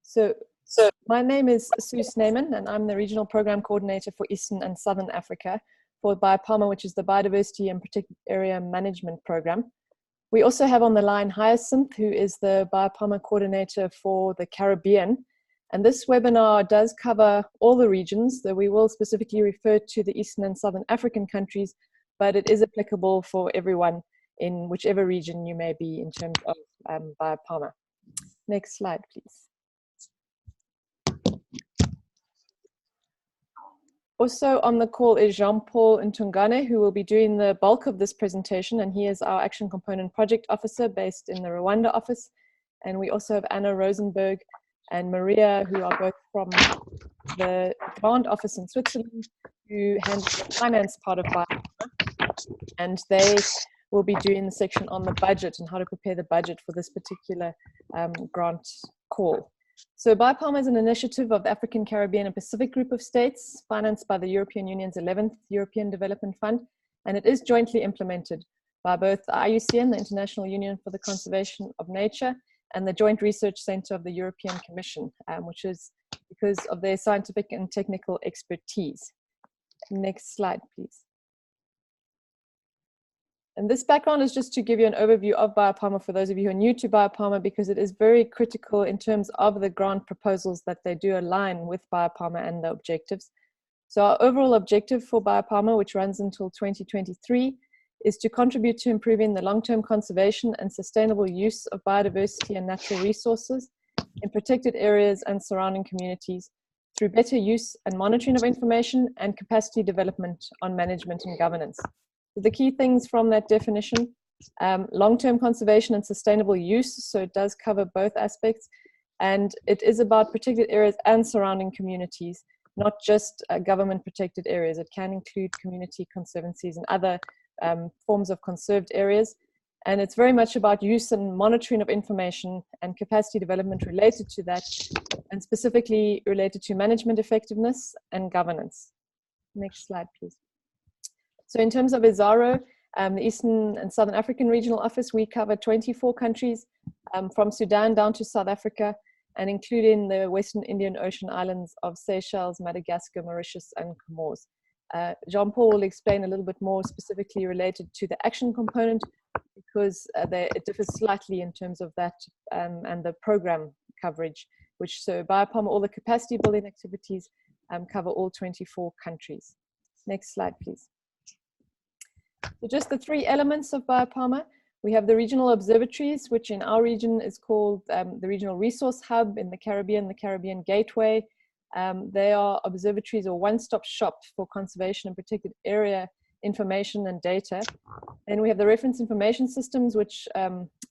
So my name is Sue Sneeman, and I'm the Regional Program Coordinator for Eastern and Southern Africa for BIOPAMA, which is the Biodiversity and Protected Area Management Program. We also have on the line Hyacinth, who is the BIOPAMA Coordinator for the Caribbean. And this webinar does cover all the regions, though we will specifically refer to the Eastern and Southern African countries, but it is applicable for everyone in whichever region you may be in terms of BIOPAMA. Next slide, please. Also on the call is Jean-Paul Ntungane, who will be doing the bulk of this presentation, and he is our Action Component Project Officer based in the Rwanda office. And we also have Anna Rosenberg and Maria, who are both from the Grant office in Switzerland, who handle the finance part of BIOPAMA. And they will be doing the section on the budget and how to prepare the budget for this particular grant call. So BIOPAMA is an initiative of the African, Caribbean and Pacific group of states financed by the European Union's 11th European Development Fund, and it is jointly implemented by both the IUCN, the International Union for the Conservation of Nature, and the Joint Research Center of the European Commission, which is because of their scientific and technical expertise. Next slide, please. And this background is just to give you an overview of BIOPAMA for those of you who are new to BIOPAMA, because it is very critical in terms of the grant proposals that they do align with BIOPAMA and the objectives. So our overall objective for BIOPAMA, which runs until 2023, is to contribute to improving the long-term conservation and sustainable use of biodiversity and natural resources in protected areas and surrounding communities through better use and monitoring of information and capacity development on management and governance. The key things from that definition, long-term conservation and sustainable use, so it does cover both aspects, and it is about protected areas and surrounding communities, not just government protected areas. It can include community conservancies and other forms of conserved areas, and it's very much about use and monitoring of information and capacity development related to that, and specifically related to management effectiveness and governance. Next slide, please. So in terms of ESARO, the Eastern and Southern African Regional Office, we cover 24 countries from Sudan down to South Africa, and including the Western Indian Ocean islands of Seychelles, Madagascar, Mauritius, and Comores. Jean-Paul will explain a little bit more specifically related to the action component, because it differs slightly in terms of that and the program coverage, which so BIOPAMA, all the capacity building activities cover all 24 countries. Next slide, please. So just the three elements of BIOPAMA. We have the regional observatories, which in our region is called the Regional Resource Hub, in the Caribbean Gateway. They are observatories or one-stop shop for conservation and protected area information and data. Then we have the reference information systems, which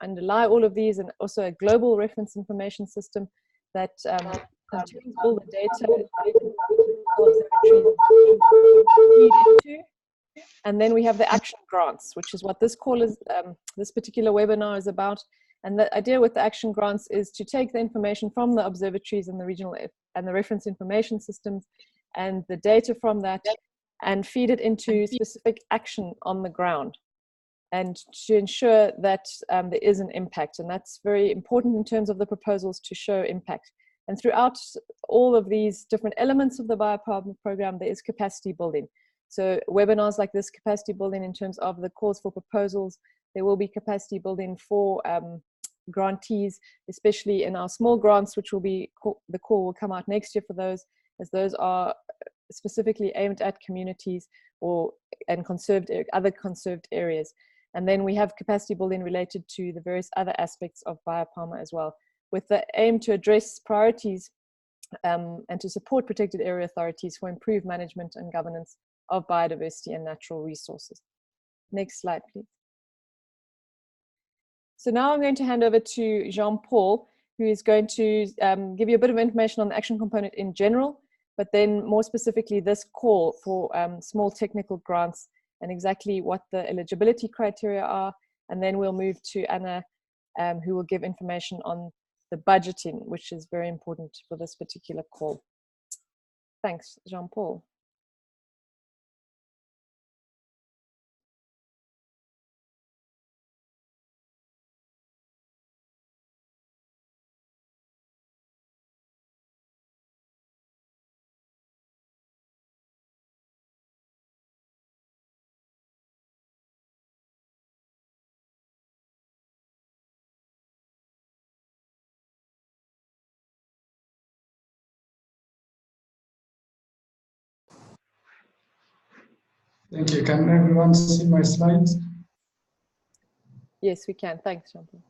underlie all of these, and also a global reference information system that contains all the data observatories feed into. And then we have the action grants, which is what this call is, this particular webinar is about. And the idea with the action grants is to take the information from the observatories and the regional and the reference information systems and the data from that and feed it into specific action on the ground, and to ensure that there is an impact. And that's very important in terms of the proposals to show impact. And throughout all of these different elements of the BIOPAMA program, there is capacity building. So webinars like this, capacity building in terms of the calls for proposals, there will be capacity building for grantees, especially in our small grants, which will be, the call will come out next year for those, as those are specifically aimed at communities and other conserved areas. And then we have capacity building related to the various other aspects of BIOPAMA as well, with the aim to address priorities and to support protected area authorities for improved management and governance of biodiversity and natural resources. Next slide, please. So now I'm going to hand over to Jean-Paul, who is going to give you a bit of information on the action component in general, but then more specifically this call for small technical grants and exactly what the eligibility criteria are. And then we'll move to Anna, who will give information on the budgeting, which is very important for this particular call. Thanks, Jean-Paul. Thank you. Can everyone see my slides? Yes, we can. Thanks, Jean-Paul.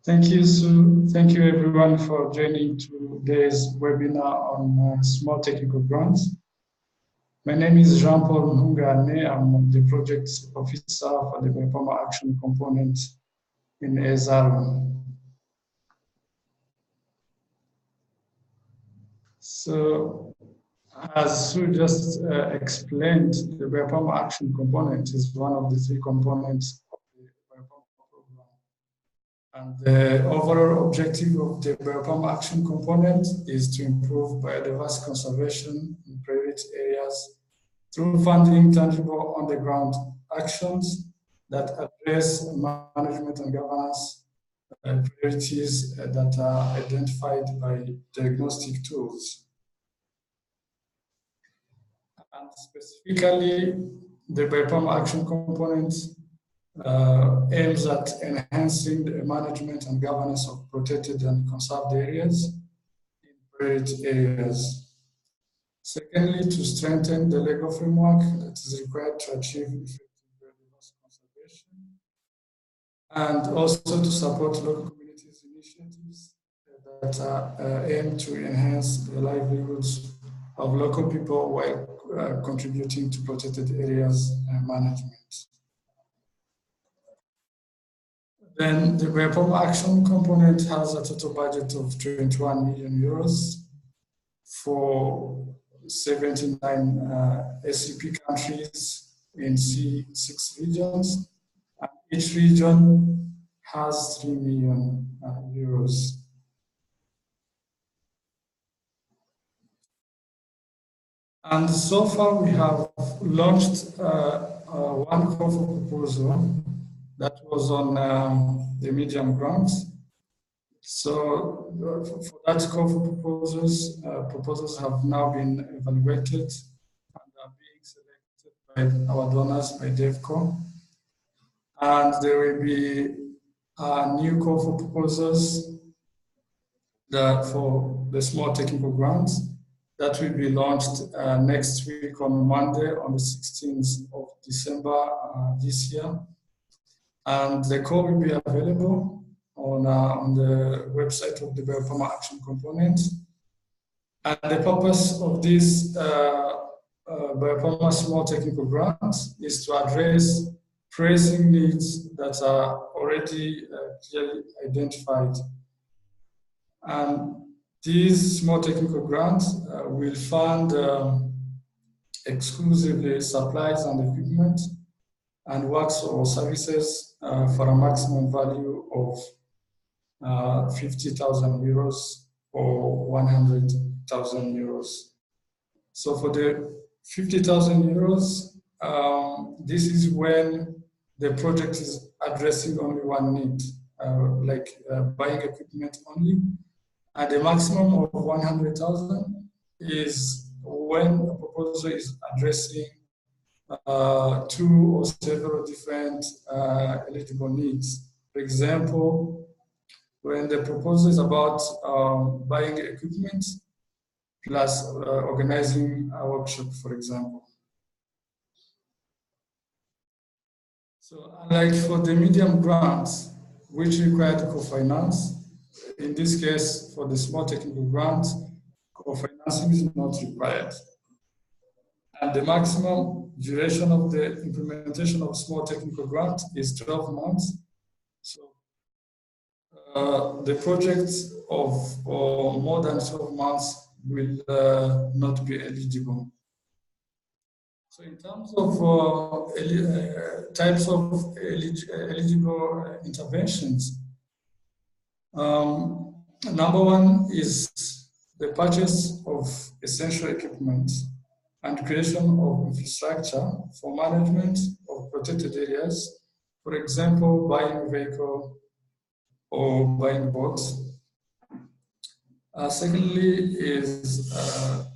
Thank you, Sue. Thank you, everyone, for joining today's webinar on small technical grants. My name is Jean-Paul Nhungane. I'm the project officer for the BIOPAMA action component in EZARO. So, as Sue just explained, the BIOPAMA action component is one of the three components of the BIOPAMA program. And the overall objective of the BIOPAMA action component is to improve biodiversity conservation in private areas through funding tangible on-the-ground actions that address management and governance priorities that are identified by diagnostic tools. And specifically, the BIOPAMA action component aims at enhancing the management and governance of protected and conserved areas in private areas. Secondly, to strengthen the legal framework that is required to achieve effective biodiversity conservation, and also to support local communities' initiatives that aim to enhance the livelihoods of local people while contributing to protected areas management. Then the BIOPAMA action component has a total budget of 21 million euros for 79 SCP countries in 6 regions. And each region has 3 million euros. And so far we have launched one call for proposal that was on the medium grants. So for that call for proposals, proposals have now been evaluated and are being selected by our donors, by DevCo. And there will be a new call for proposals for the small technical grants that will be launched next week on Monday, on the 16th of December this year. And the call will be available on the website of the BIOPAMA action component. And the purpose of this BIOPAMA small technical grant is to address pressing needs that are already clearly identified. And these small technical grants will fund exclusively supplies and equipment and works or services for a maximum value of 50,000 euros or 100,000 euros. So for the 50,000 euros, this is when the project is addressing only one need, like buying equipment only. And the maximum of 100,000 is when a proposal is addressing 2 or several different eligible needs. For example, when the proposal is about buying equipment plus organizing a workshop, for example. So unlike for the medium grants, which require co-finance, in this case, for the small technical grants, co-financing is not required. And the maximum duration of the implementation of small technical grant is 12 months. So the project of more than 12 months will not be eligible. So in terms of types of eligible interventions, number one is the purchase of essential equipment and creation of infrastructure for management of protected areas. For example, buying a vehicle or buying boats. Secondly is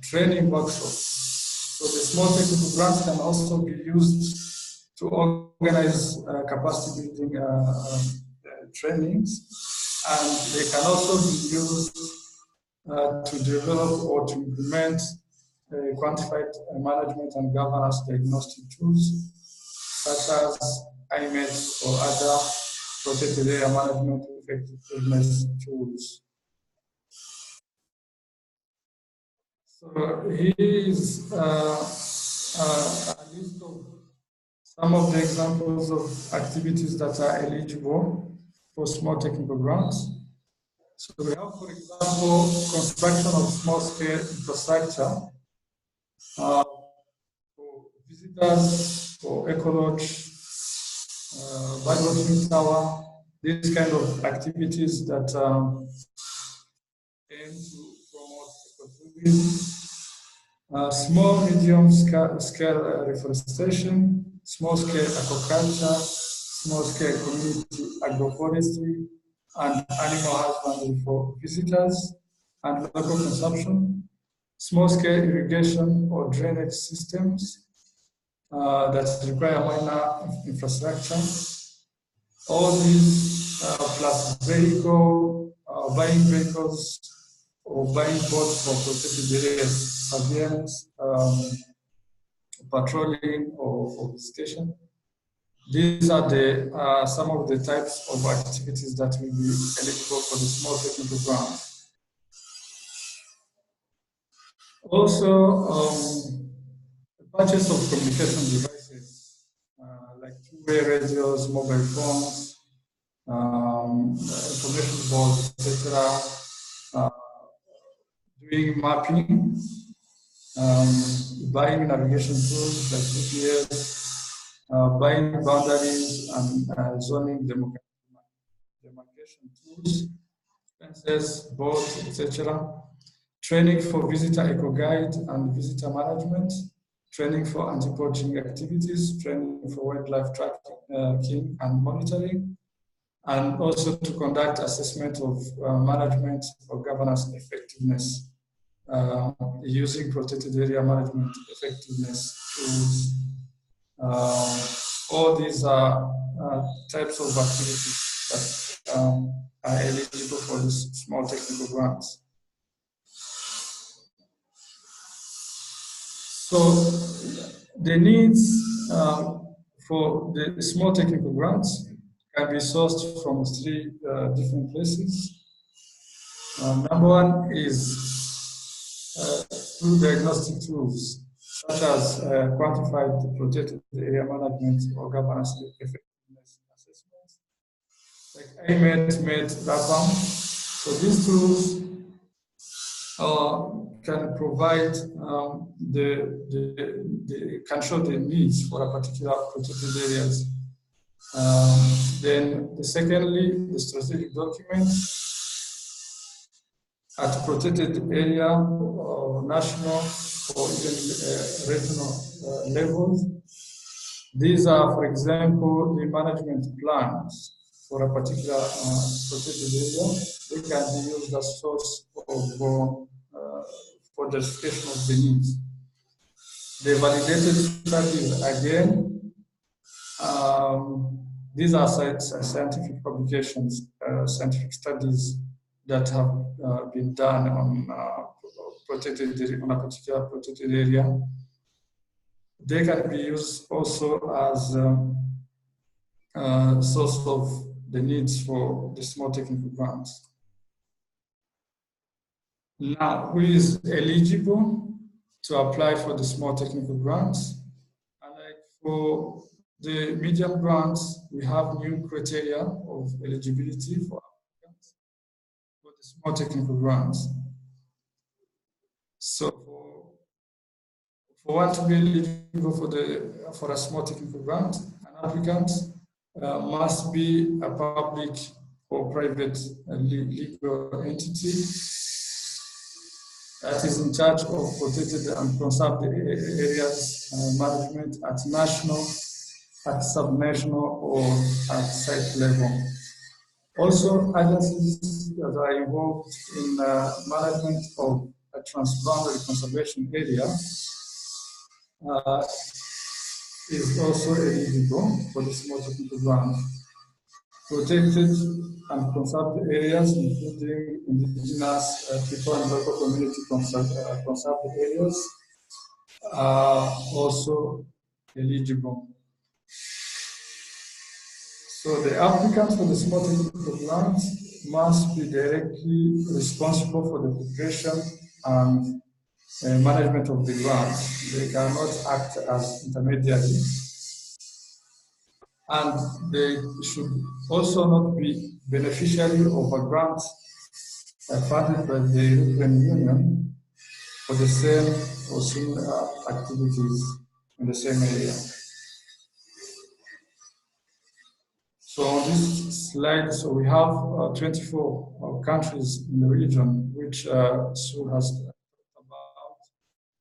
training workshops. So the small technical grants can also be used to organize capacity building trainings, and they can also be used to develop or to implement quantified management and governance diagnostic tools, such as IMET or other protected area management effectiveness tools. So here is a list of some of the examples of activities that are eligible for small technical grants. So we have, for example, construction of small-scale infrastructure for visitors, for eco-lodge, birdwatching tower, these kind of activities that aim to promote ecotourism. Small, medium scale reforestation, small scale aquaculture, small scale community agroforestry, and animal husbandry for visitors and local consumption, small scale irrigation or drainage systems that require minor infrastructure. All these plus buying vehicles or buying boats for protected areas, surveillance, patrolling, or for visitation. These are the some of the types of activities that will be eligible for the small technical grant. Also, purchase of communication devices like two-way radios, mobile phones, information boards, etc. Doing mapping, buying navigation tools like GPS, buying boundaries and zoning demarcation tools, fences, boards, etc. Training for visitor eco guide and visitor management, training for anti-poaching activities, training for wildlife tracking and monitoring, and also to conduct assessment of management or governance effectiveness using protected area management effectiveness tools. All these are types of activities that are eligible for this small technical grants. So the needs for the small technical grants can be sourced from three different places. Number one is through diagnostic tools, such as quantified protected area management or governance effectiveness assessments, like IMET, MET, BIOPAMA. So these tools can provide can show the needs for a particular protected areas. Then secondly, the strategic document at protected area or national or even regional levels. These are, for example, the management plans for a particular protected area. They can be used as source of for justification of the needs. The validated studies, again, these are scientific publications, scientific studies that have been done on a particular protected area. They can be used also as a source of the needs for the small technical grants. Now, who is eligible to apply for the small technical grants? And like for the medium grants, we have new criteria of eligibility for applicants for the small technical grants. So for one to be eligible for a small technical grant, an applicant must be a public or private legal entity that is in charge of protected and conserved areas management at national, at subnational, or at site level. Also, agencies that are involved in management of a transboundary conservation area is also eligible for the small technical grant. Protected and conserved areas, including indigenous people and local community conserved areas, are also eligible. So the applicant for the small technical grant must be directly responsible for the preparation and management of the grant. They cannot act as intermediaries. And they should also not be beneficiary of a grant funded by the European Union for the same or similar activities in the same area. So on this slide, so we have 24 countries in the region which Sue has talked about,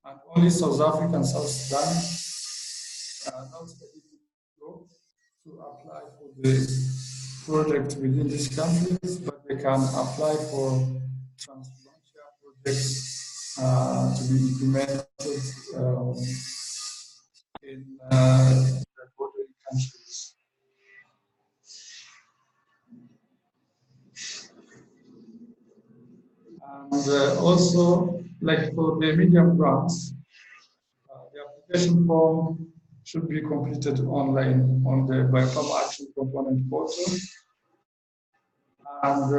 and only South Africa and South Sudan are not eligible to apply for the project within these countries, but they can apply for transfrontier projects to be implemented in the bordering countries. And also, like for the medium grants, the application form should be completed online on the BIOPAMA Action Component portal. And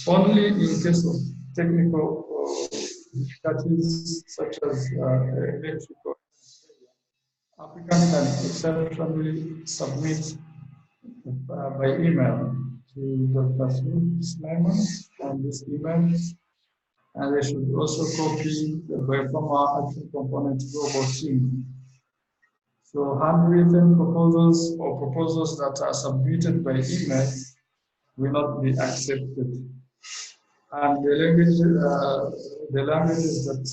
only in case of technical difficulties such as electrical, applicants can exceptionally submit by email to Dr. Sulaiman on this email. And they should also copy the BIOPAMA Action Component global team. So handwritten proposals or proposals that are submitted by email will not be accepted. And the languages that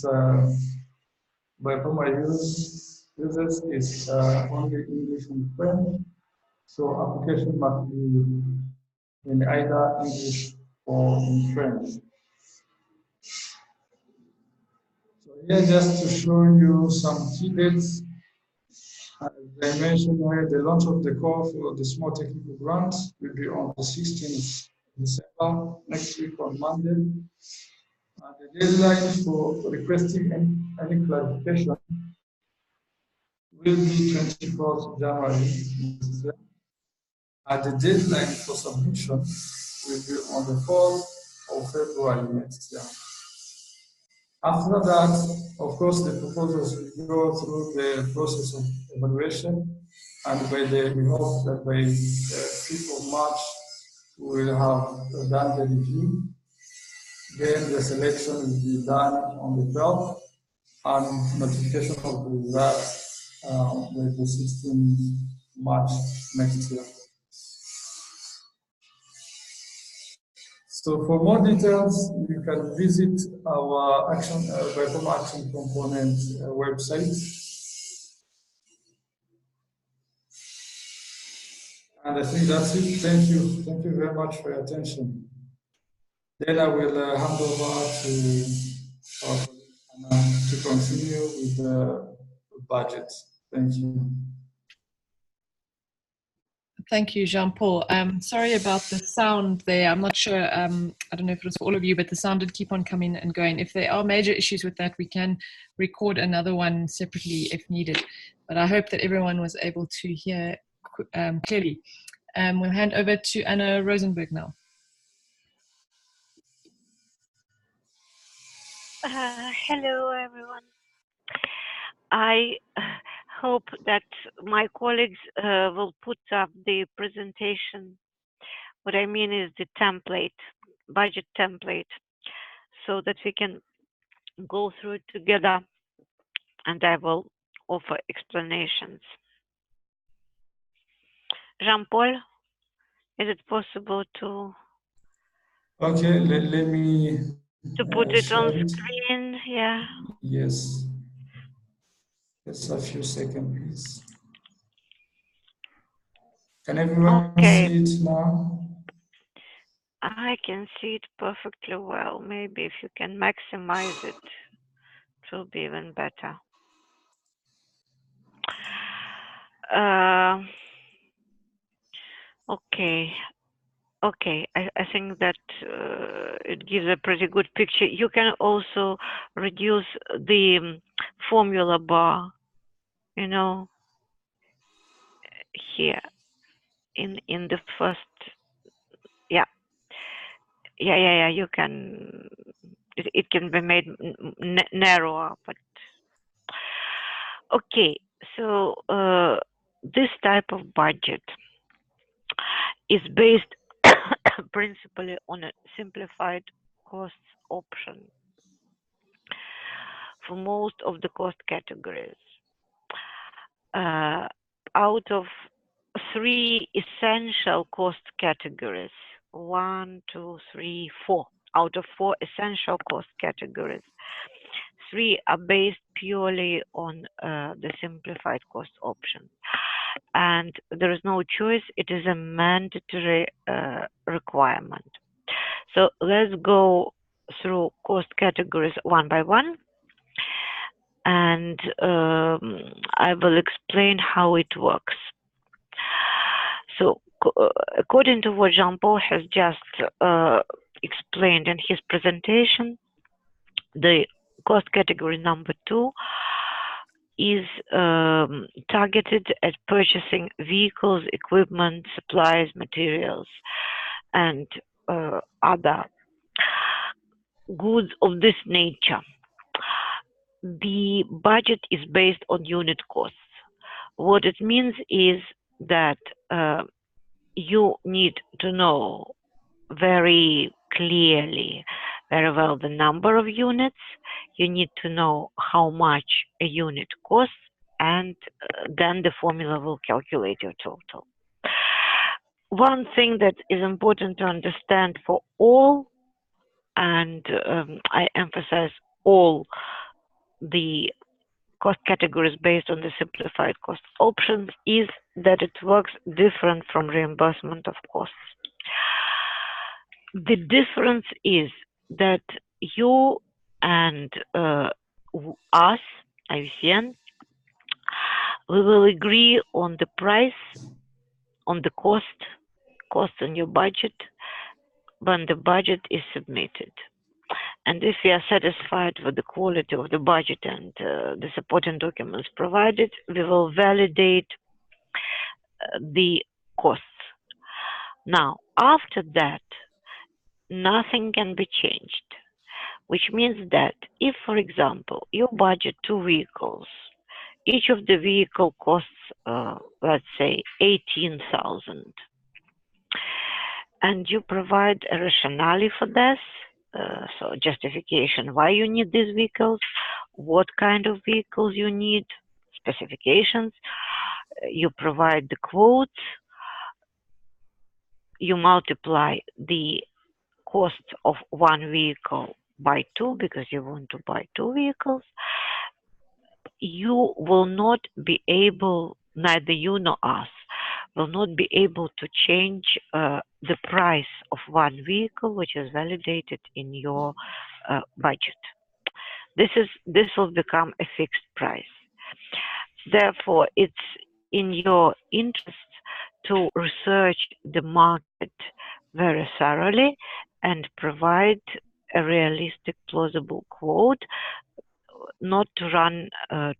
BIOPAMA uses is only English and French. So application must be in either English or in French. So here just to show you some key dates. As I mentioned here, the launch of the call for the small technical grant will be on the 16th December, next week on Monday. The deadline for requesting any clarification will be 24th January. And the deadline for submission will be on the 4th of February next year. After that, of course, the proposals will go through the process of evaluation, and we hope that by the 5th of March, we will have done the review. Then the selection will be done on the 12th, and notification of the results by the 16th March next year. So for more details, you can visit our BIOPAMA Action Component website. And I think that's it. Thank you. Thank you very much for your attention. Then I will hand over to our colleague to continue with the budget. Thank you. Thank you, Jean-Paul. Sorry about the sound there. I'm not sure, I don't know if it was for all of you, but the sound did keep on coming and going. If there are major issues with that, we can record another one separately if needed. But I hope that everyone was able to hear clearly. We'll hand over to Anna Rosenberg now. Hello, everyone. I hope that my colleagues will put up the presentation. What I mean is the template, budget template, so that we can go through it together, and I will offer explanations. Jean-Paul, is it possible to? Okay, let me put it on screen, yeah. Yes. Just a few seconds, please. Can everyone see it now? I can see it perfectly well. Maybe if you can maximize it, it will be even better. Okay. Okay, I think that it gives a pretty good picture. You can also reduce the formula bar, you know, here in the first, yeah, you can, it can be made narrower, but okay. So this type of budget is based principally on a simplified costs option for most of the cost categories. Out of 3 essential cost categories, 1, 2, 3, 4. Out of 4 essential cost categories, 3 are based purely on the simplified cost option. And there is no choice, it is a mandatory requirement. So let's go through cost categories one by one, and I will explain how it works. So according to what Jean-Paul has just explained in his presentation, the cost category number 2 is targeted at purchasing vehicles, equipment, supplies, materials, and other goods of this nature. The budget is based on unit costs. What it means is that you need to know very clearly, very well, the number of units. You need to know how much a unit costs, and then the formula will calculate your total. One thing that is important to understand for all, and I emphasize all the cost categories based on the simplified cost options, is that it works different from reimbursement of costs. The difference is that you and us, IUCN, we will agree on the price, on the cost on your budget when the budget is submitted. And if we are satisfied with the quality of the budget and the supporting documents provided, we will validate the costs. Now, after that, nothing can be changed, which means that if, for example, you budget 2 vehicles, each of the vehicle costs, let's say, 18,000, and you provide a rationale for this, so justification why you need these vehicles, what kind of vehicles you need, specifications, you provide the quotes, you multiply the cost of 1 vehicle by 2 because you want to buy 2 vehicles, you will not be able, neither you nor us, will not be able to change the price of 1 vehicle which is validated in your budget. This will become a fixed price. Therefore, it's in your interest to research the market very thoroughly and provide a realistic, plausible quote, not to run to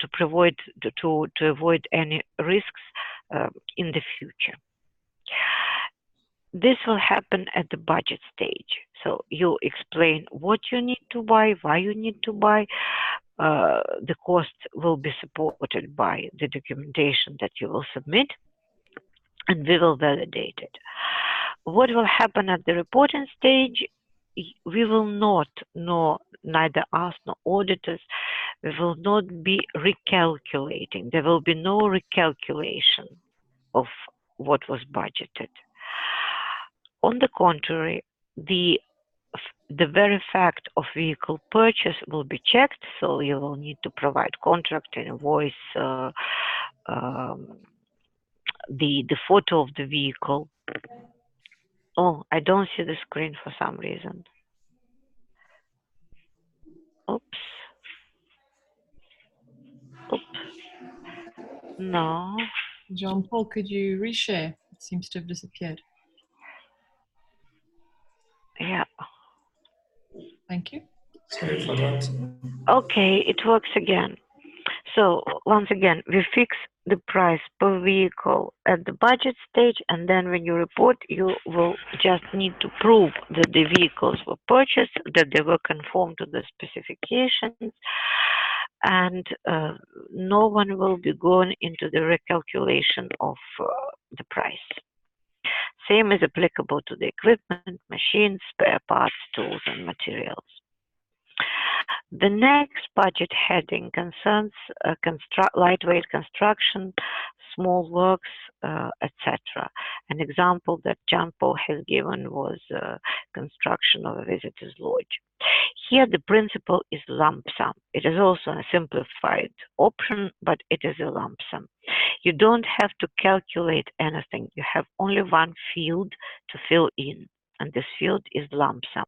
avoid any risks in the future. This will happen at the budget stage. So you explain what you need to buy, why you need to buy. The cost will be supported by the documentation that you will submit, and we will validate it. What will happen at the reporting stage? We will not, neither us nor auditors, we will not be recalculating. There will be no recalculation of what was budgeted. On the contrary, the very fact of vehicle purchase will be checked, so you will need to provide contract, invoice, the photo of the vehicle. Oh, I don't see the screen for some reason. Oops. No. Jean-Paul, could you reshare? It seems to have disappeared. Thank you. Sorry for that. Okay, it works again. So once again, we fix the price per vehicle at the budget stage, and then when you report, you will just need to prove that the vehicles were purchased, that they were conformed to the specifications, and no one will be going into the recalculation of the price. Same is applicable to the equipment, machines, spare parts, tools, and materials. The next budget heading concerns lightweight construction, small works, etc. An example that Jan-Paul has given was construction of a visitor's lodge. Here the principle is lump sum. It is also a simplified option, but it is a lump sum. You don't have to calculate anything. You have only one field to fill in, and this field is lump sum.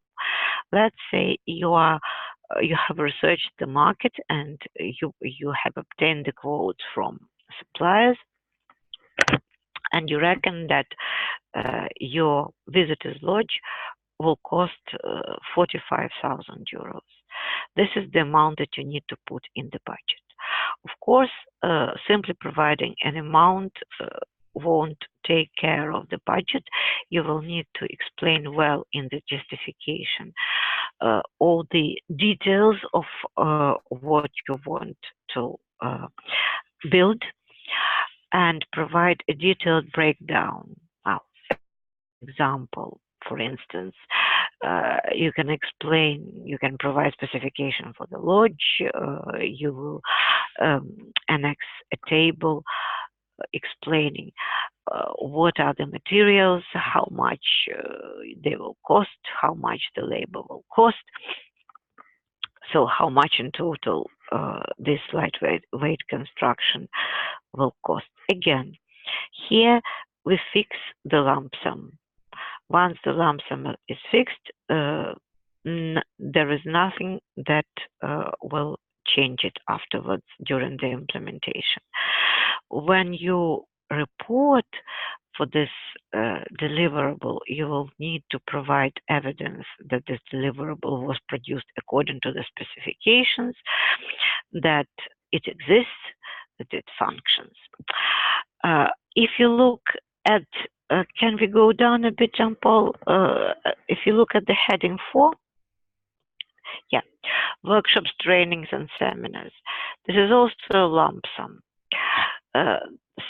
Let's say you have researched the market and you have obtained the quotes from suppliers, and you reckon that your visitor's lodge will cost 45,000 euros. This is the amount that you need to put in the budget. Of course, simply providing an amount won't take care of the budget. You will need to explain well in the justification all the details of what you want to build, and provide a detailed breakdown. Example, for instance, you can explain, you can provide specification for the lodge, you will annex a table explaining what are the materials, how much they will cost, how much the labor will cost. So how much in total this lightweight construction will cost. Again, here we fix the lump sum. Once the lump sum is fixed, there is nothing that will change it afterwards during the implementation. When you report for this deliverable, you will need to provide evidence that this deliverable was produced according to the specifications, that it exists, that it functions. If you look at, can we go down a bit, Jean-Paul? If you look at the heading 4, yeah, workshops, trainings, and seminars. This is also a lump sum.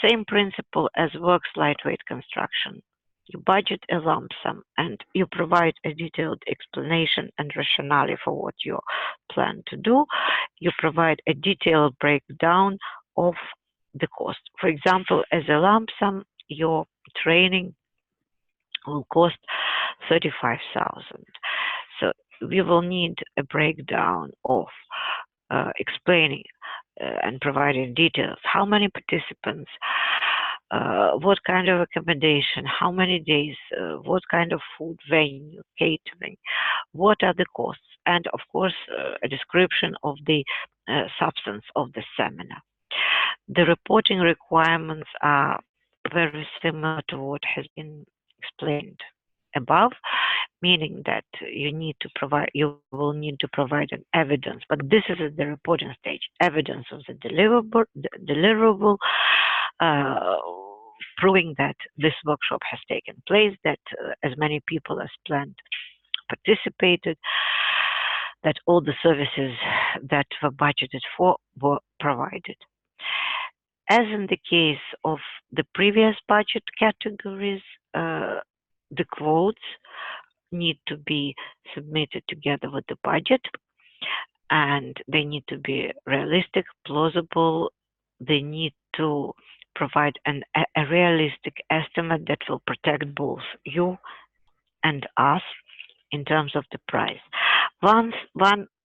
Same principle as works lightweight construction. You budget a lump sum and you provide a detailed explanation and rationale for what you plan to do. You provide a detailed breakdown of the cost. For example, as a lump sum, your training will cost 35,000. So we will need a breakdown of explaining and providing details. How many participants? What kind of accommodation? How many days? What kind of food, venue, catering? What are the costs? And of course, a description of the substance of the seminar. The reporting requirements are very similar to what has been explained above, meaning that you will need to provide an evidence, but this is at the reporting stage, evidence of the deliverable, proving that this workshop has taken place, that as many people as planned participated, that all the services that were budgeted for were provided. As in the case of the previous budget categories, the quotes need to be submitted together with the budget, and they need to be realistic, plausible. They need to provide a realistic estimate that will protect both you and us in terms of the price. One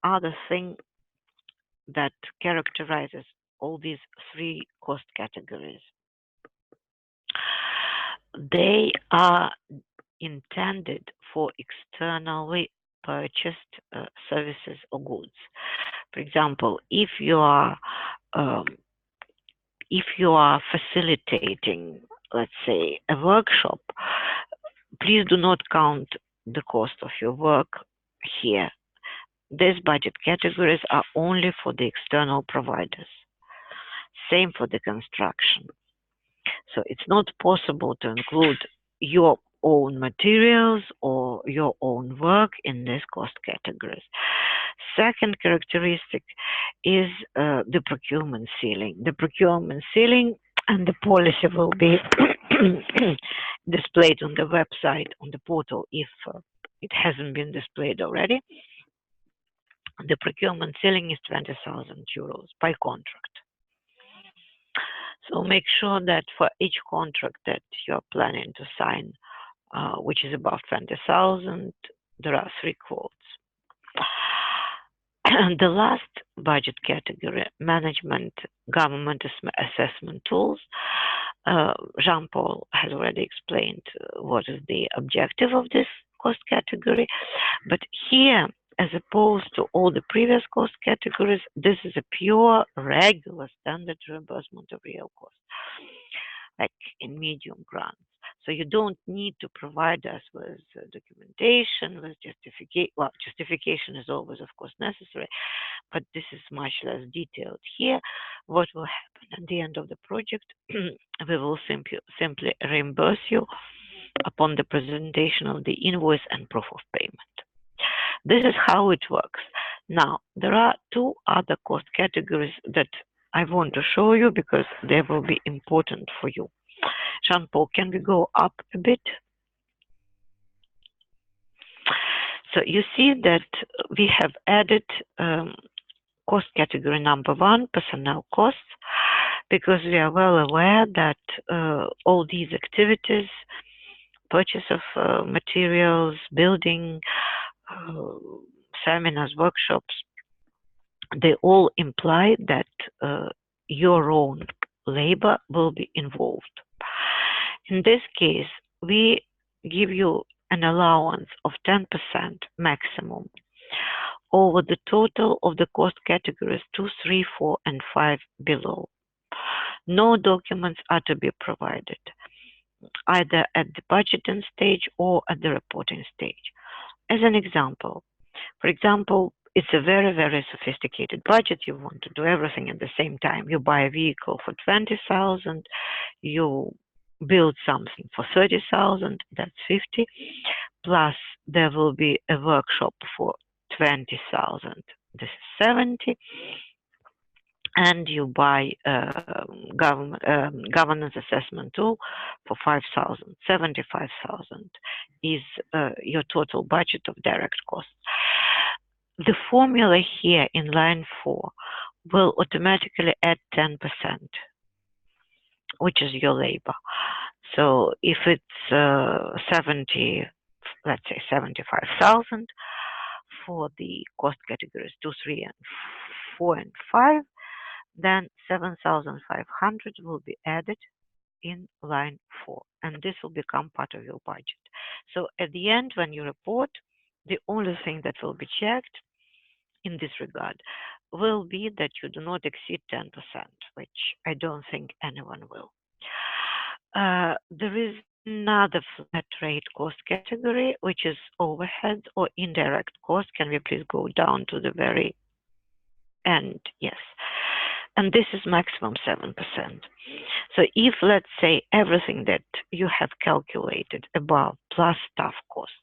other thing that characterizes all these three cost categories: they are intended for externally purchased services or goods. For example, if you are facilitating, let's say, a workshop, please do not count the cost of your work here. these budget categories are only for the external providers. Same for the construction. So it's not possible to include your own materials or your own work in these cost categories. Second characteristic is the procurement ceiling. The procurement ceiling and the policy will be displayed on the website, on the portal, if it hasn't been displayed already. The procurement ceiling is 20,000 euros by contract. So make sure that for each contract that you're planning to sign, which is above 20,000, there are 3 quotes. And the last budget category, management government assessment tools. Jean-Paul has already explained what is the objective of this cost category. But here, as opposed to all the previous cost categories, this is a pure, regular, standard reimbursement of real costs, like in medium grants. So you don't need to provide us with documentation, with justification. Well, justification is always, of course, necessary, but this is much less detailed here. What will happen at the end of the project? We will simply reimburse you upon the presentation of the invoice and proof of payment. This is how it works. Now, there are 2 other cost categories that I want to show you because they will be important for you. Jean-Paul, can we go up a bit? So you see that we have added cost category number 1, personnel costs, because we are well aware that all these activities, purchase of materials, building, seminars, workshops, they all imply that your own labor will be involved. In this case, we give you an allowance of 10% maximum over the total of the cost categories 2, 3, 4, and 5 below. No documents are to be provided, either at the budgeting stage or at the reporting stage. As an example, for example, it's a very, very sophisticated budget. You want to do everything at the same time. You buy a vehicle for 20,000, you build something for 30,000, that's 50, plus there will be a workshop for 20,000, this is 70, and you buy a governance assessment tool for 5,000, 75,000 is your total budget of direct costs. The formula here in line 4 will automatically add 10%, which is your labor. So if it's 70, let's say 75,000 for the cost categories 2, 3, and 4, and 5, then 7,500 will be added in line 4, and this will become part of your budget. So at the end, when you report, the only thing that will be checked in this regard will be that you do not exceed 10%, which I don't think anyone will. There is another flat rate cost category, which is overhead or indirect cost. Can we please go down to the very end? Yes. And this is maximum 7%. So if, let's say, everything that you have calculated above plus staff costs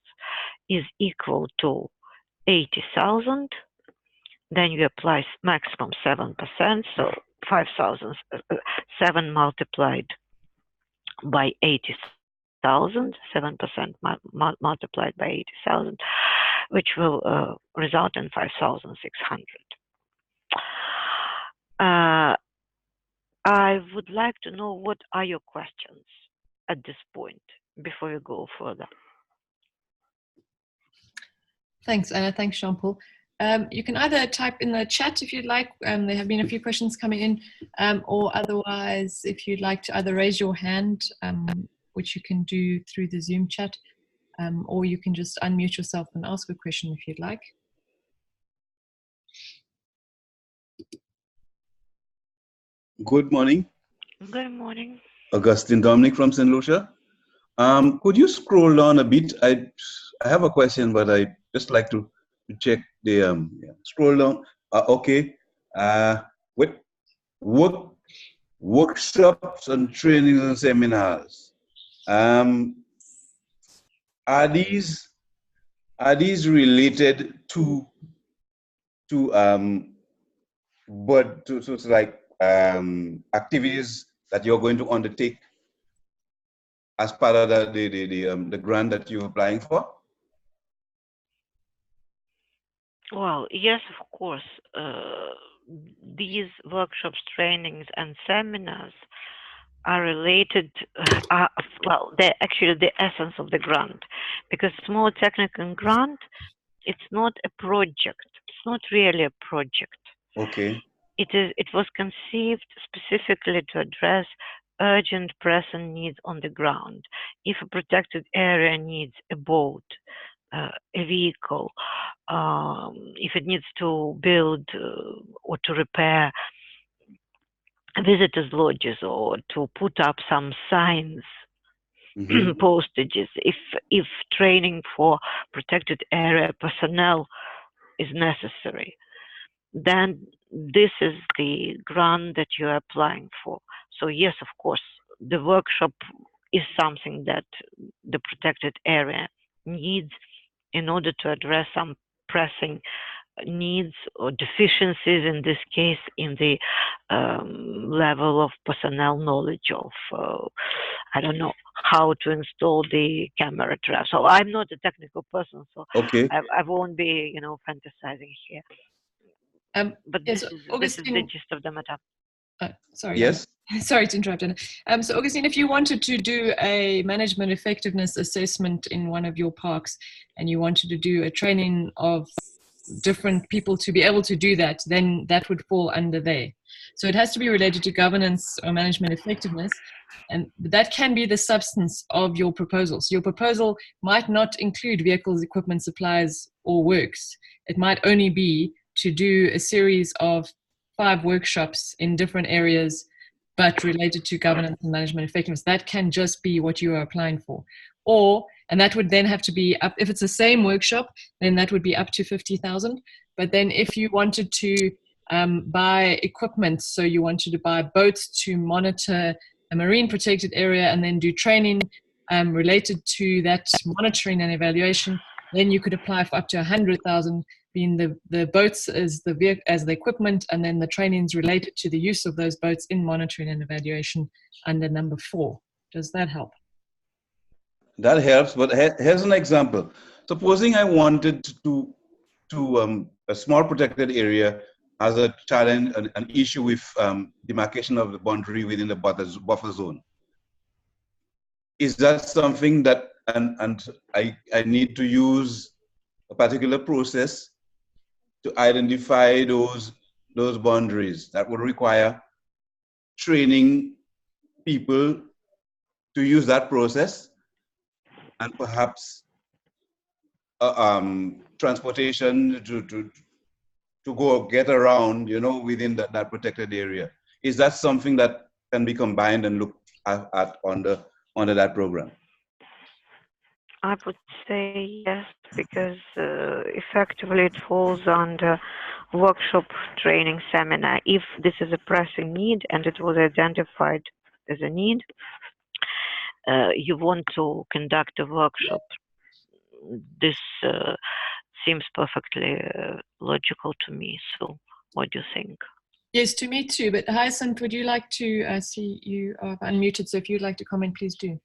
is equal to 80,000, then you apply maximum 7%, so 7 multiplied by 80,000, 7% multiplied by 80,000, which will result in 5,600. I would like to know what are your questions at this point before we go further. Thanks, Anna. Thanks, Jean-Paul. You can either type in the chat if you'd like. There have been a few questions coming in, or otherwise, if you'd like to either raise your hand, which you can do through the Zoom chat, or you can just unmute yourself and ask a question if you'd like. Good morning. Good morning. Augustine Dominic from St. Lucia. Could you scroll down a bit? I have a question, but I just like to check the scroll down. Okay. With workshops and trainings and seminars. Are these related to like activities that you're going to undertake as part of the grant that you're applying for? Well, yes, of course. These workshops, trainings, and seminars are related, well, they're actually the essence of the grant, because small technical grant, it's not a project. It's not really a project. Okay. It was conceived specifically to address urgent pressing needs on the ground. If a protected area needs a boat, a vehicle, if it needs to build or to repair visitors' lodges or to put up some signs, postages, if training for protected area personnel is necessary, then this is the grant that you're applying for. So yes, of course, the workshop is something that the protected area needs in order to address some pressing needs or deficiencies, in this case, in the level of personnel knowledge of, I don't know, how to install the camera trap. So I'm not a technical person, so okay. I won't be, fantasizing here. But yes, this is the gist of the matter. Sorry. Yes. Sorry to interrupt, Anna. So Augustine, if you wanted to do a management effectiveness assessment in one of your parks and you wanted to do a training of different people to be able to do that, then that would fall under there. So it has to be related to governance or management effectiveness, and that can be the substance of your proposal. So your proposal might not include vehicles, equipment, supplies, or works. It might only be to do a series of 5 workshops in different areas, but related to governance and management effectiveness. That can just be what you are applying for. And that would then have to be up, if it's the same workshop, then that would be up to 50,000. But then if you wanted to buy equipment, so you wanted to buy boats to monitor a marine protected area and then do training related to that monitoring and evaluation, then you could apply for up to 100,000, being the boats as the equipment, and then the trainings related to the use of those boats in monitoring and evaluation under number 4. Does that help? That helps, but here's an example. Supposing I wanted to a small protected area has a challenge, an issue with demarcation of the boundary within the buffer zone. Is that something that, and I need to use a particular process to identify those boundaries that would require training people to use that process, and perhaps transportation to go get around, within that protected area. Is that something that can be combined and looked at under that program? I would say yes, because effectively it falls under workshop, training, seminar. If this is a pressing need and it was identified as a need, you want to conduct a workshop. This seems perfectly logical to me. So what do you think? Yes, to me too. But Hyacinth, would you like to see you are unmuted? So if you'd like to comment, please do.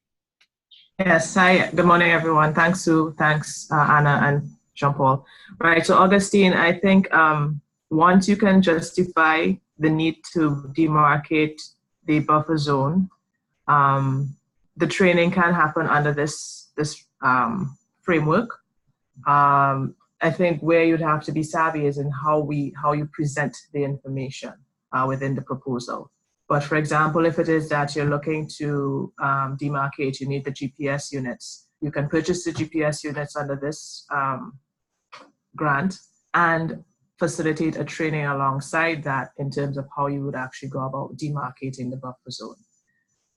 Yes. Hi. Good morning, everyone. Thanks, Sue. Thanks, Anna and Jean-Paul. Right. So Augustine, I think once you can justify the need to demarcate the buffer zone, the training can happen under this framework. I think where you'd have to be savvy is in how you present the information within the proposal. But for example, if it is that you're looking to demarcate, you need the GPS units, you can purchase the GPS units under this grant and facilitate a training alongside that in terms of how you would actually go about demarcating the buffer zone.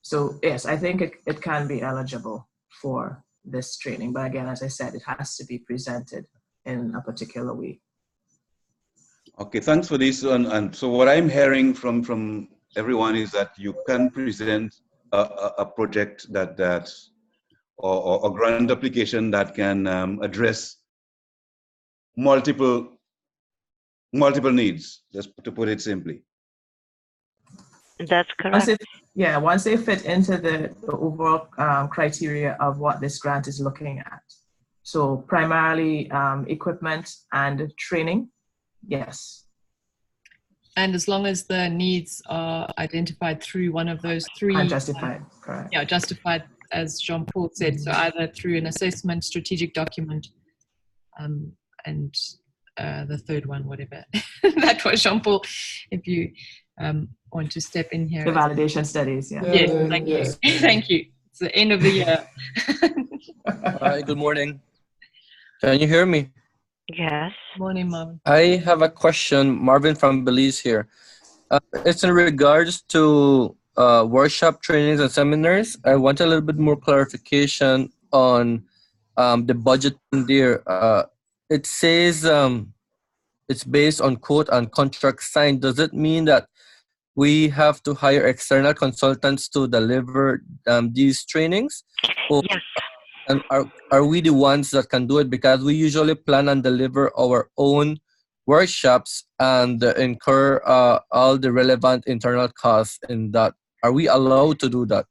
So yes, I think it can be eligible for this training. But again, as I said, it has to be presented in a particular way. Okay, thanks for this. And so what I'm hearing from everyone is that you can present a project or a grant application that can address multiple needs, just to put it simply. That's correct. Once they fit into the overall criteria of what this grant is looking at. So primarily equipment and training, yes. And as long as the needs are identified through one of those three. And justified, correct. Yeah, justified, as Jean-Paul said. So either through an assessment, strategic document, and the third one, whatever. That was Jean-Paul, if you want to step in here. The validation studies, yeah. Yes, thank you. Thank you. It's the end of the year. Hi, good morning. Can you hear me? Yes. Morning, Marvin. I have a question, Marvin from Belize here. It's in regards to workshop trainings and seminars. I want a little bit more clarification on the budget there. It says it's based on quote and contract signed. Does it mean that we have to hire external consultants to deliver these trainings? Or, yes. And are we the ones that can do it? Because we usually plan and deliver our own workshops and incur all the relevant internal costs in that. Are we allowed to do that?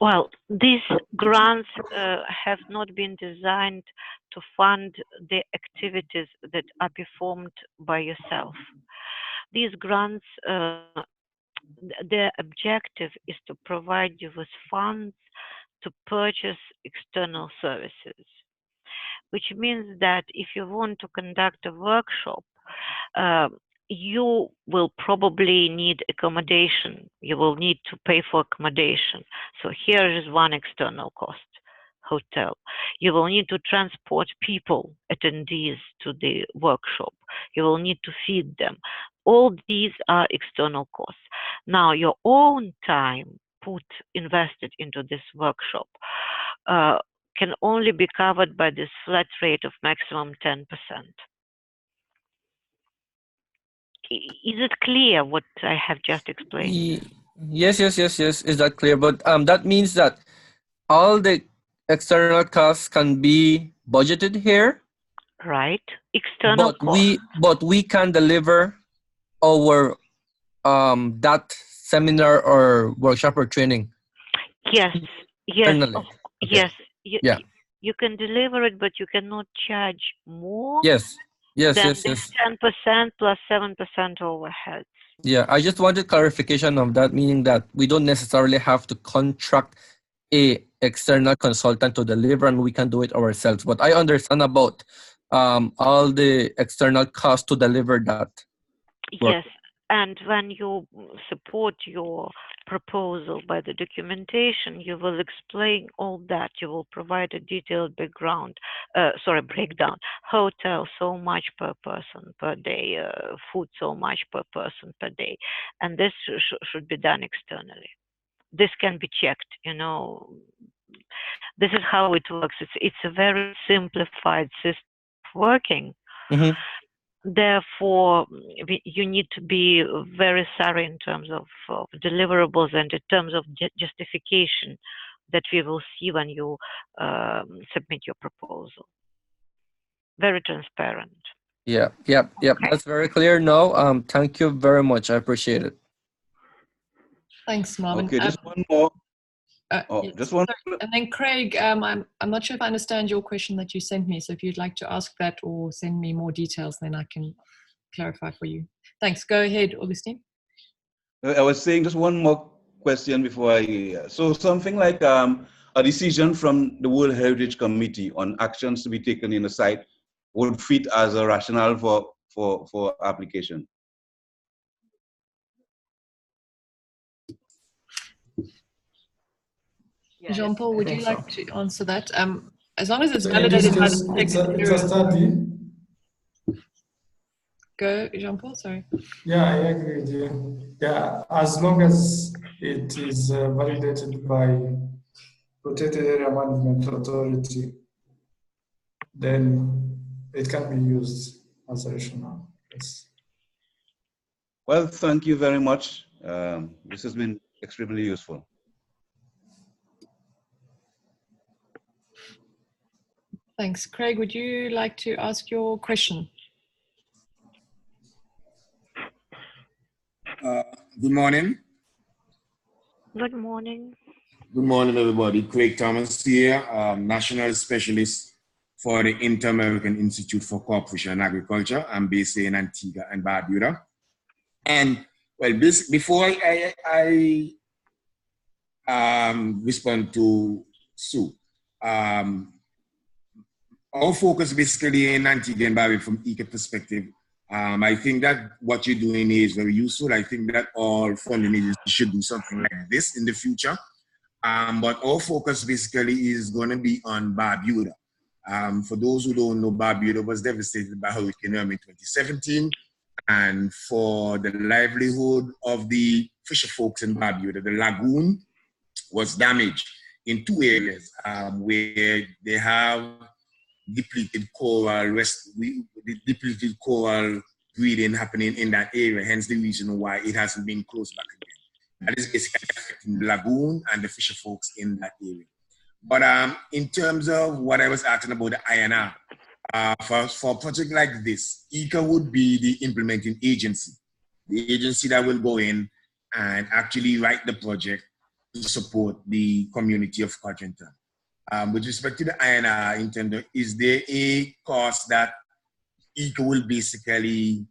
Well, these grants have not been designed to fund the activities that are performed by yourself. These grants, their objective is to provide you with funds to purchase external services, which means that if you want to conduct a workshop, you will probably need accommodation. You will need to pay for accommodation. So here is one external cost, hotel. You will need to transport people, attendees to the workshop. You will need to feed them. All these are external costs. Now, your own time invested into this workshop can only be covered by this flat rate of maximum 10%. Is it clear what I have just explained? Yes. Is that clear? But that means that all the external costs can be budgeted here, right? External costs. But we can deliver our that seminar or workshop or training. Yes. Okay. Yes. You can deliver it, but you cannot charge more. Yes. Than 10% plus 7% overheads. Yeah, I just wanted clarification of that, meaning that we don't necessarily have to contract a external consultant to deliver, and we can do it ourselves. But I understand about all the external costs to deliver that work. Yes, and when you support your proposal by the documentation, you will explain all that. You will provide a detailed breakdown. Hotel so much per person per day, food so much per person per day, and this should be done externally. This can be checked. This is how it works. It's a very simplified system of working. Mm-hmm. Therefore, you need to be very thorough in terms of deliverables and in terms of justification that we will see when you submit your proposal. Very transparent. Yeah. Okay. That's very clear now. Thank you very much. I appreciate it. Thanks, Marvin. Okay, just one more. Just one. And then Craig, I'm not sure if I understand your question that you sent me. So if you'd like to ask that or send me more details, then I can clarify for you. Thanks. Go ahead, Augustine. I was saying just one more question before so something like a decision from the World Heritage Committee on actions to be taken in the site would fit as a rationale for application. Jean-Paul, would you like to answer that? As long as it's validated by the it's a study. Go, Jean-Paul, sorry. Yeah, I agree with you. Yeah, as long as it is validated by Protected Area Management Authority, then it can be used as a rationale. Yes. Well, thank you very much. This has been extremely useful. Thanks. Craig, would you like to ask your question? Good morning. Good morning. Good morning, everybody. Craig Thomas here, National Specialist for the Inter-American Institute for Cooperation and Agriculture. I'm based in Antigua and Barbuda. And well, before I respond to Sue, our focus basically in Antigua and Barbuda from ECA perspective, I think that what you're doing is very useful. I think that all funding agencies should do something like this in the future. But our focus basically is going to be on Barbuda. For those who don't know, Barbuda was devastated by Hurricane Irma in 2017. And for the livelihood of the fisher folks in Barbuda, the lagoon was damaged in two areas where they have depleted coral, depleted coral breeding happening in that area, hence the reason why it hasn't been closed back again. That is basically affecting the lagoon and the fisher folks in that area. But in terms of what I was asking about the INR, for a project like this, ECA would be the implementing agency, the agency that will go in and actually write the project to support the community of Quadranton. With respect to the INR, intended, is there a cost that ECA will basically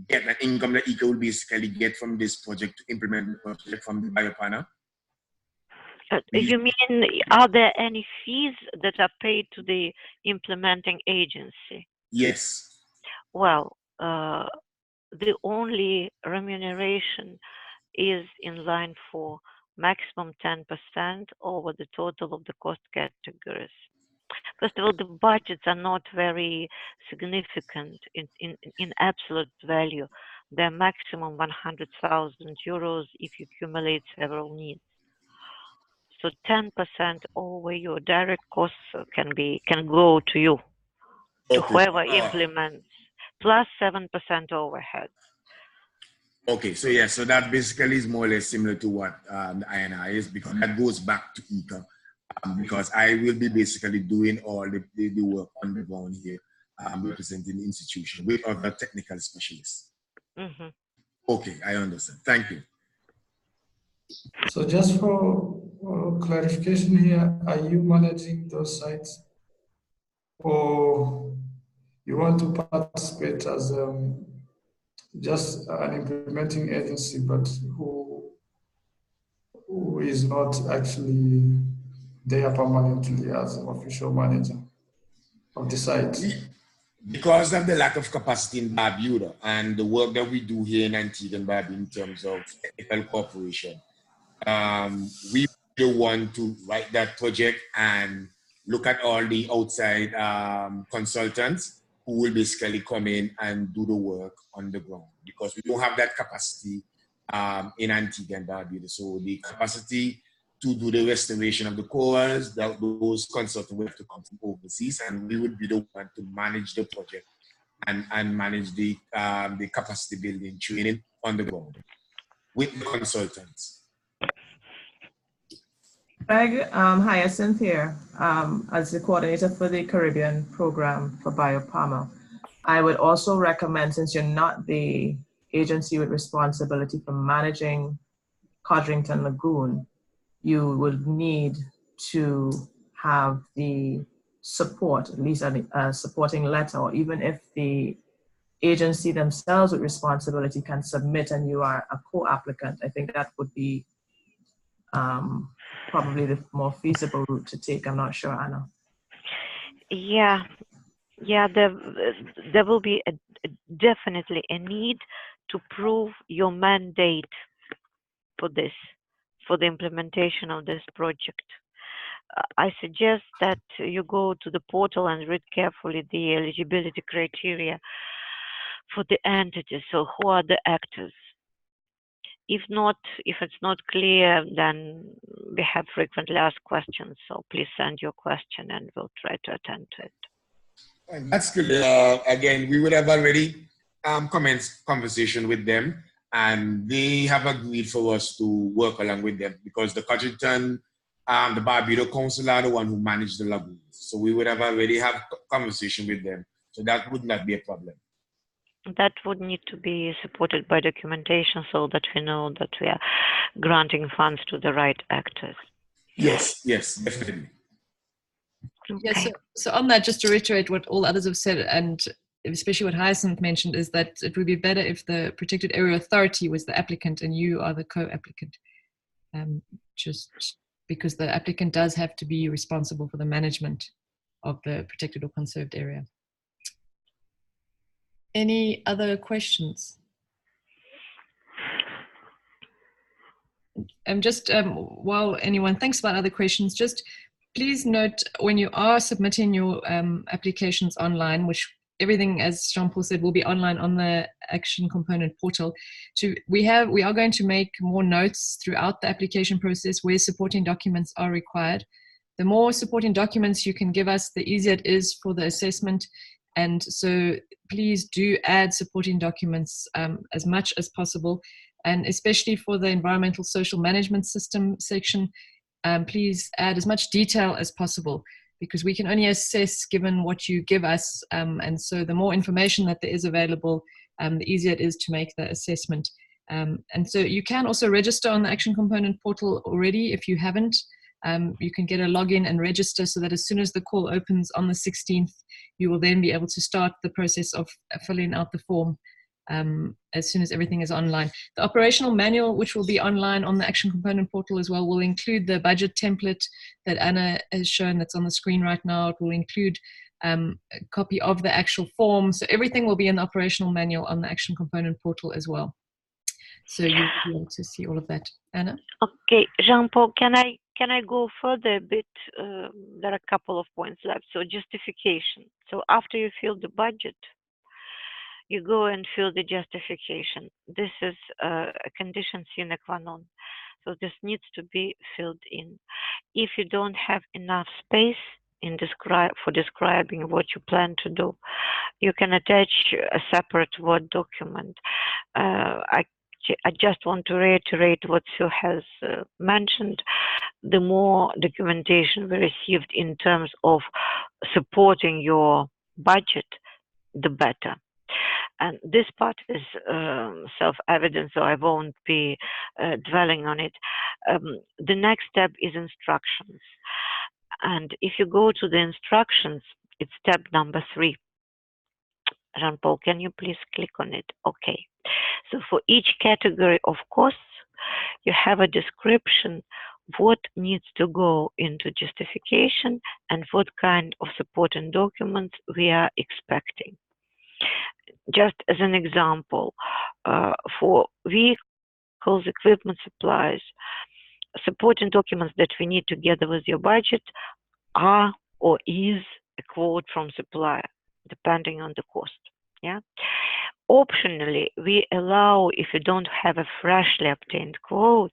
get, an income that ECA will basically get from this project to implement the project from the BIOPAMA? You mean, are there any fees that are paid to the implementing agency? Yes. Well, the only remuneration is in line for maximum 10% over the total of the cost categories. First of all, the budgets are not very significant in absolute value. They're maximum 100,000 euros if you accumulate several needs. So 10% over your direct costs can go to you, to whoever implements, plus 7% overhead. Okay, so yeah, so that basically is more or less similar to what the INR is, because that goes back to ECA, because I will be basically doing all the work on the ground here, representing the institution with other technical specialists. Mm-hmm. Okay, I understand. Thank you. So just for clarification here, are you managing those sites, or you want to participate as just an implementing agency, but who is not actually there permanently as an official manager of the site? Because of the lack of capacity in Barbuda and the work that we do here in Antigua and Barbuda in terms of technical cooperation, we really want to write that project and look at all the outside consultants who will basically come in and do the work on the ground, because we don't have that capacity in Antigua and Barbuda. So the capacity to do the restoration of the corals, those consultants will have to come from overseas, and we would be the one to manage the project and manage the capacity building training on the ground with the consultants. Greg, Hyacinth here, as the coordinator for the Caribbean program for BIOPAMA. I would also recommend, since you're not the agency with responsibility for managing Codrington Lagoon, you would need to have the support, at least a supporting letter, or even if the agency themselves with responsibility can submit and you are a co-applicant, I think that would be probably the more feasible route to take. I'm not sure, Anna. Yeah, there will be definitely a need to prove your mandate for this, for the implementation of this project. I suggest that you go to the portal and read carefully the eligibility criteria for the entities. So who are the actors? If it's not clear, then we have frequently asked questions. So please send your question and we'll try to attend to it. And that's good. Again, we would have already commenced conversation with them, and they have agreed for us to work along with them because the Codrington, the Barbados Council are the one who manage the lagoons. So we would have already have conversation with them. So that would not be a problem. That would need to be supported by documentation so that we know that we are granting funds to the right actors. Yes, yes, definitely. Okay. Yeah, so on that, just to reiterate what all others have said, and especially what Hyacinth mentioned, is that it would be better if the Protected Area Authority was the applicant and you are the co-applicant, just because the applicant does have to be responsible for the management of the protected or conserved area. Any other questions? Just while anyone thinks about other questions, just please note when you are submitting your applications online, which everything, as Jean-Paul said, will be online on the Action Component portal. We are going to make more notes throughout the application process where supporting documents are required. The more supporting documents you can give us, the easier it is for the assessment. And so please do add supporting documents as much as possible. And especially for the environmental social management system section, please add as much detail as possible, because we can only assess given what you give us. And so the more information that there is available, the easier it is to make the assessment. And so you can also register on the Action Component portal already if you haven't. You can get a login and register so that as soon as the call opens on the 16th, you will then be able to start the process of filling out the form as soon as everything is online. The operational manual, which will be online on the Action Component portal as well, will include the budget template that Anna has shown that's on the screen right now. It will include a copy of the actual form. So everything will be in the operational manual on the Action Component portal as well. So you'll be able to see all of that. Anna? Okay, Jean-Paul, can I go further a bit? There are a couple of points left. So justification. So after you fill the budget, you go and fill the justification. This is a condition sine qua non. So this needs to be filled in. If you don't have enough space for describing what you plan to do, you can attach a separate Word document. I just want to reiterate what Sue has mentioned. The more documentation we received in terms of supporting your budget, the better. And this part is self-evident, so I won't be dwelling on it. The next step is instructions. And if you go to the instructions, it's step number 3. Jean-Paul, can you please click on it? Okay. So for each category of costs, you have a description what needs to go into justification and what kind of supporting documents we are expecting. Just as an example, for vehicles, equipment, supplies, supporting documents that we need together with your budget are or is a quote from supplier, depending on the cost. Yeah. Optionally, we allow, if you don't have a freshly obtained quote,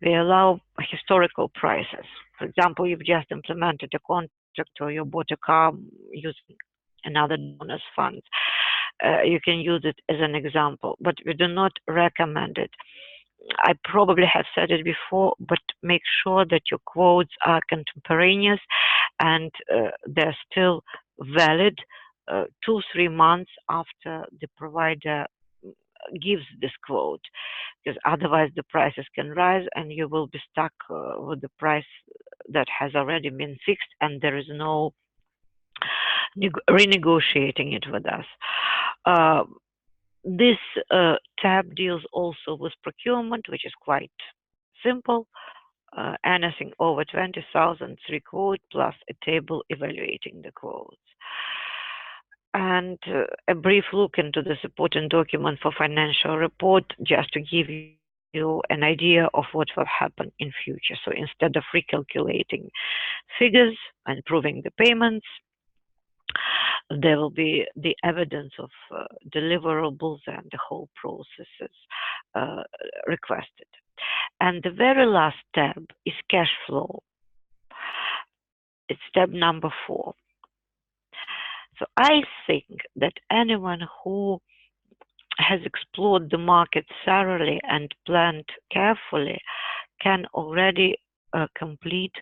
we allow historical prices. For example, you've just implemented a contract or you bought a car using another donor's funds. You can use it as an example, but we do not recommend it. I probably have said it before, but make sure that your quotes are contemporaneous and they're still valid 2-3 months after the provider gives this quote, because otherwise the prices can rise and you will be stuck with the price that has already been fixed and there is no renegotiating it with us. This tab deals also with procurement, which is quite simple. Anything over 20,000, 3 quote plus a table evaluating the quotes. And a brief look into the supporting document for financial report, just to give you an idea of what will happen in future. So instead of recalculating figures and proving the payments, there will be the evidence of deliverables and the whole processes requested. And the very last tab is cash flow. It's tab number 4. So I think that anyone who has explored the market thoroughly and planned carefully can already complete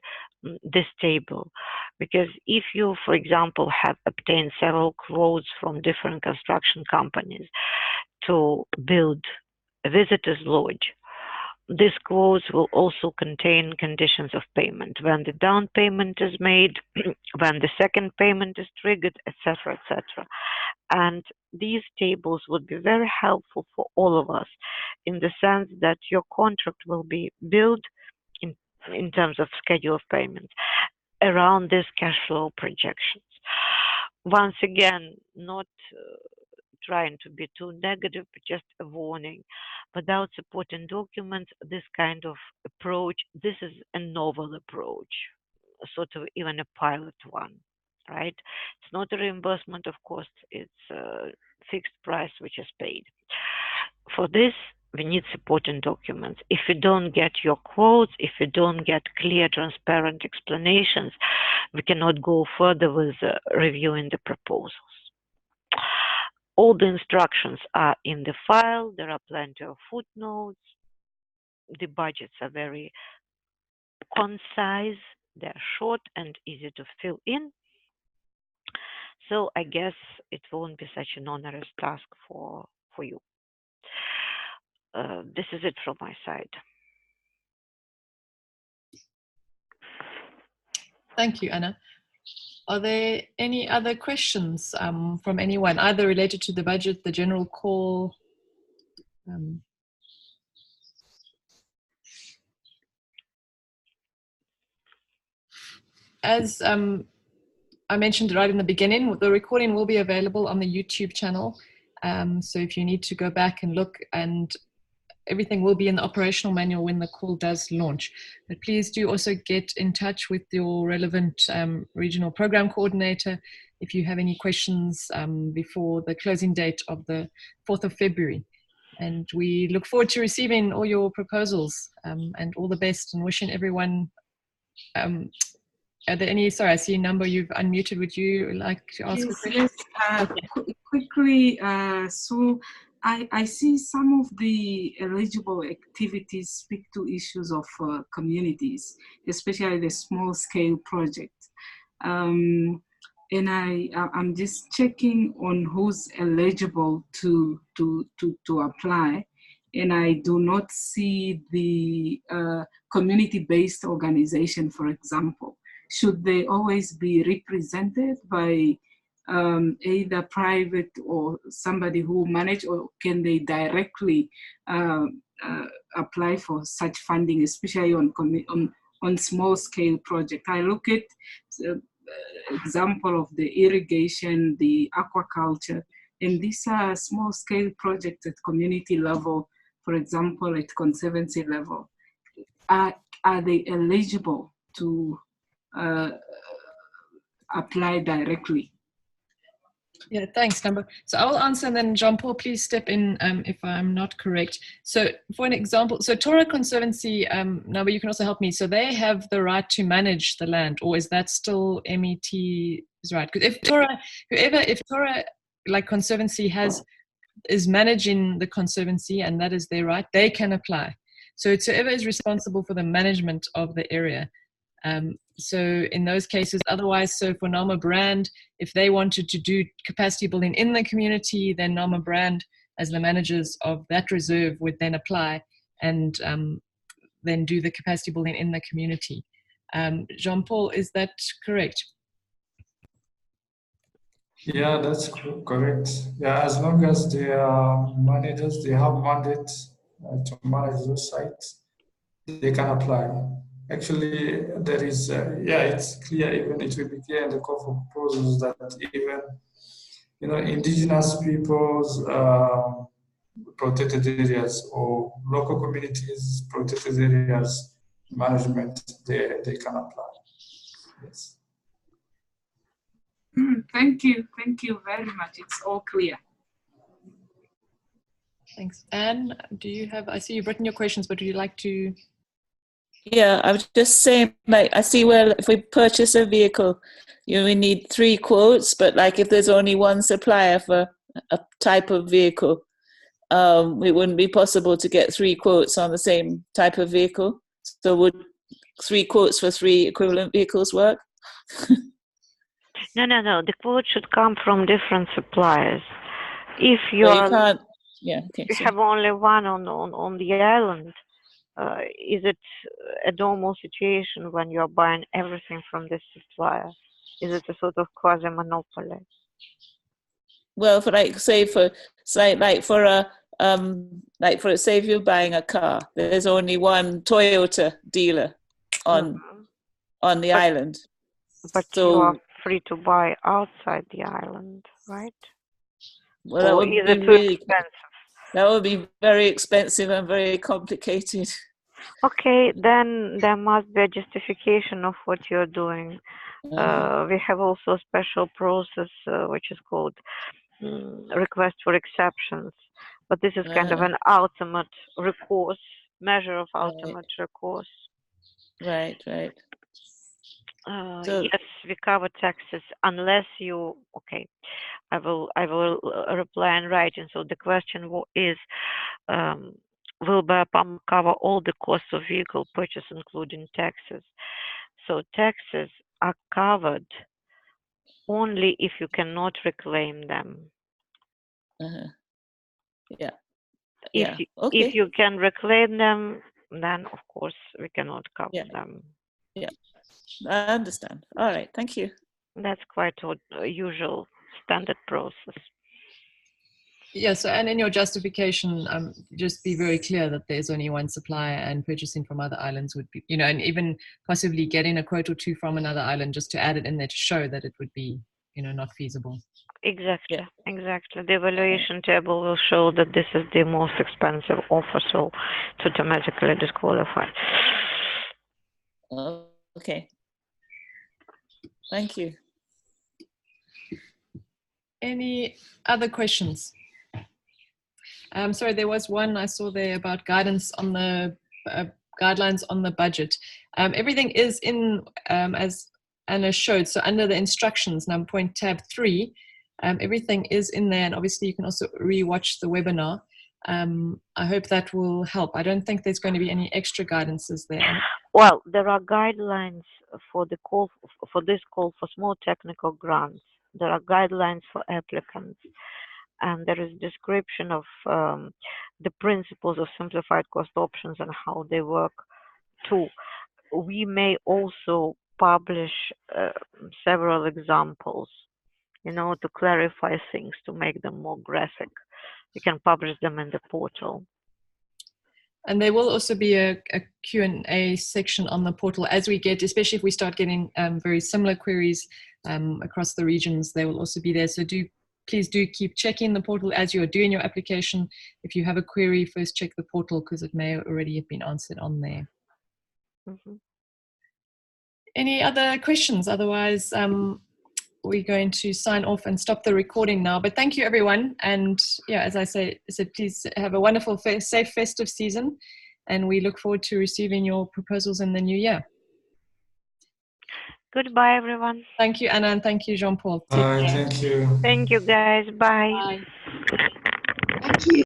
this table. Because if you, for example, have obtained several quotes from different construction companies to build a visitor's lodge, these quotes will also contain conditions of payment, when the down payment is made, when the second payment is triggered, etc., etc. And these tables would be very helpful for all of us in the sense that your contract will be built in terms of schedule of payments around these cash flow projections. Once again, not trying to be too negative, but just a warning. Without supporting documents, this kind of approach, this is a novel approach, sort of even a pilot one, right? It's not a reimbursement of costs, it's a fixed price which is paid. For this, we need supporting documents. If you don't get your quotes, if you don't get clear, transparent explanations, we cannot go further with reviewing the proposals. All the instructions are in the file. There are plenty of footnotes. The budgets are very concise. They're short and easy to fill in. So I guess it won't be such an onerous task for you. This is it from my side. Thank you, Anna. Are there any other questions from anyone, either related to the budget, the general call? As I mentioned right in the beginning, the recording will be available on the YouTube channel. So if you need to go back and look, and everything will be in the operational manual when the call does launch. But please do also get in touch with your relevant regional program coordinator if you have any questions before the closing date of the 4th of February. And we look forward to receiving all your proposals and all the best, and wishing everyone, are there any, sorry, I see a number you've unmuted. Would you like to ask a question? Yes, quickly, so I see some of the eligible activities speak to issues of communities, especially the small scale project. And I'm just checking on who's eligible to apply. And I do not see the community-based organization, for example. Should they always be represented by either private or somebody who manage, or can they directly apply for such funding, especially on small scale project? I look at example of the irrigation, the aquaculture, and these are small scale projects at community level, for example, at conservancy level. Are they eligible to apply directly? Yeah, thanks, Number. So I'll answer, and then Jean-Paul, please step in if I'm not correct. So for an example, so Torah Conservancy, Number, you can also help me. So they have the right to manage the land, or is that still MET's right? Because if Torah like Conservancy is managing the Conservancy, and that is their right, they can apply. So it's whoever is responsible for the management of the area. So in those cases, otherwise, so for NAMA Brand, if they wanted to do capacity building in the community, then NAMA Brand, as the managers of that reserve, would then apply and then do the capacity building in the community. Jean-Paul, is that correct? Yeah, that's correct. Yeah, as long as they are managers, they have mandate to manage those sites, they can apply. Actually, there is, yeah, it's clear, even it will be clear in the call for proposals that even, indigenous peoples, protected areas or local communities, protected areas management, they can apply. Yes. Thank you very much. It's all clear. Thanks. Anne, do you have, I see you've written your questions, but would you like to? Yeah, I was just saying, like, I see where if we purchase a vehicle, we need 3 quotes, but like if there's only one supplier for a type of vehicle, it wouldn't be possible to get 3 quotes on the same type of vehicle. So would 3 quotes for 3 equivalent vehicles work? No. The quote should come from different suppliers. If you can't. Yeah. Okay. you have only one on the island, is it a normal situation when you're buying everything from this supplier? Is it a sort of quasi-monopoly? Well, for like, say for say if you're buying a car, there's only one Toyota dealer on the island. But so, you are free to buy outside the island, right? Well, that would be really expensive. That would be very expensive and very complicated. Okay, then there must be a justification of what you're doing. We have also a special process which is called request for exceptions, but this is kind of an ultimate recourse, measure of ultimate recourse. Right. Yes, we cover taxes unless you. Okay, I will reply in writing. So the question is, will BIOPAMA cover all the costs of vehicle purchase, including taxes? So taxes are covered only if you cannot reclaim them. Yeah. If you can reclaim them, then of course we cannot cover them. Yeah, I understand. All right, thank you. That's quite a usual standard process. Yeah, so and in your justification, just be very clear that there's only one supplier and purchasing from other islands would be, and even possibly getting a quote or 2 from another island just to add it in there to show that it would be, not feasible. Exactly. The evaluation table will show that this is the most expensive offer, so it's automatically disqualified. Okay. Thank you. Any other questions? Sorry, there was one I saw there about guidance on the guidelines on the budget. Everything is in as Anna showed. So under the instructions, number point tab 3, everything is in there, and obviously you can also re-watch the webinar. I hope that will help. I don't think there's going to be any extra guidances there. Well, there are guidelines for the call for this call for small technical grants. There are guidelines for applicants, and there is a description of the principles of simplified cost options and how they work too. We may also publish several examples, to clarify things, to make them more graphic. We can publish them in the portal. And there will also be a Q&A section on the portal as we get, especially if we start getting very similar queries across the regions, they will also be there. So please do keep checking the portal as you're doing your application. If you have a query, first check the portal because it may already have been answered on there. Any other questions? Otherwise, we're going to sign off and stop the recording now. But thank you, everyone. And yeah, as I said, please have a wonderful, safe festive season. And we look forward to receiving your proposals in the new year. Goodbye, everyone. Thank you, Anna, and thank you, Jean-Paul. Thank you. Thank you, guys. Bye. Bye. Thank you.